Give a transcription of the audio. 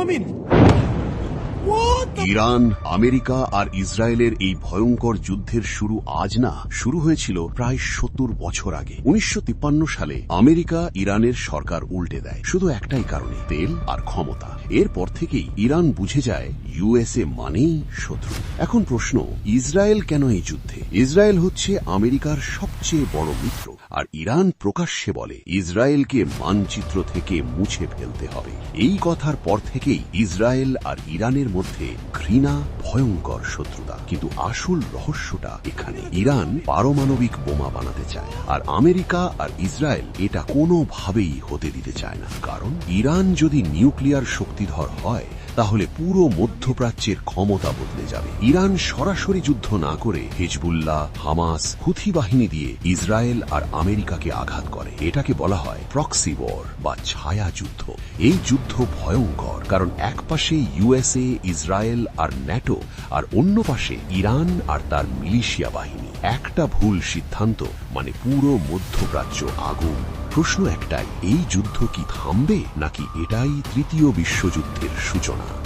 minute. What the? Iran, America আর ইসরায়েলের এই ভয়ঙ্কর যুদ্ধের শুরু আজ না, শুরু হয়েছিল প্রায় 70 বছর আগে। 1953 সালে আমেরিকা ইরানের সরকার উল্টে দেয়, শুধু একটাই কারণে, তেল আর ক্ষমতা। এরপর থেকেই ইরান বুঝে যায় ইউএসএ মানেই শত্রু। এখন প্রশ্ন, ইসরায়েল কেন এই যুদ্ধে? ইসরায়েল হচ্ছে আমেরিকার সবচেয়ে বড় মিত্র, আর ইরান প্রকাশ্যে বলে ইসরায়েলকে মানচিত্র থেকে মুছে ফেলতে হবে। এই কথার পর থেকেই ইসরায়েল আর ইরানের মধ্যে ঘৃণা, ভয়ঙ্কর শত্রুতা। কিন্তু আসল রহস্যটা এখানে। ইরান পারমাণবিক বোমা বানাতে চায়, আর আমেরিকা আর ইসরায়েল এটা কোনোভাবেই হতে দিতে চায় না। কারণ ইরান যদি নিউক্লিয়ার শক্তিধর হয়, তাহলে পুরো মধ্যপ্রাচ্যের ক্ষমতা বদলে যাবে। ইরান সরাসরি যুদ্ধ না করে হিজবুল্লাহ, হামাস, হুথি বাহিনী দিয়ে ইসরায়েল আর আমেরিকাকে আঘাত করে। এটাকে বলা হয় প্রক্সি ওয়ার বা ছায়া যুদ্ধ। এই যুদ্ধ ভয়ঙ্কর, কারণ এক পাশে ইউএসএ, ইসরায়েল আর ন্যাটো, আর অন্য পাশে ইরান আর তার মিলিশিয়া বাহিনী। একটা ভুল সিদ্ধান্ত মানে পুরো মধ্যপ্রাচ্য আগুন। প্রশ্ন একটাই, এই যুদ্ধ কি থামবে, নাকি এটাই তৃতীয় বিশ্বযুদ্ধের সূচনা?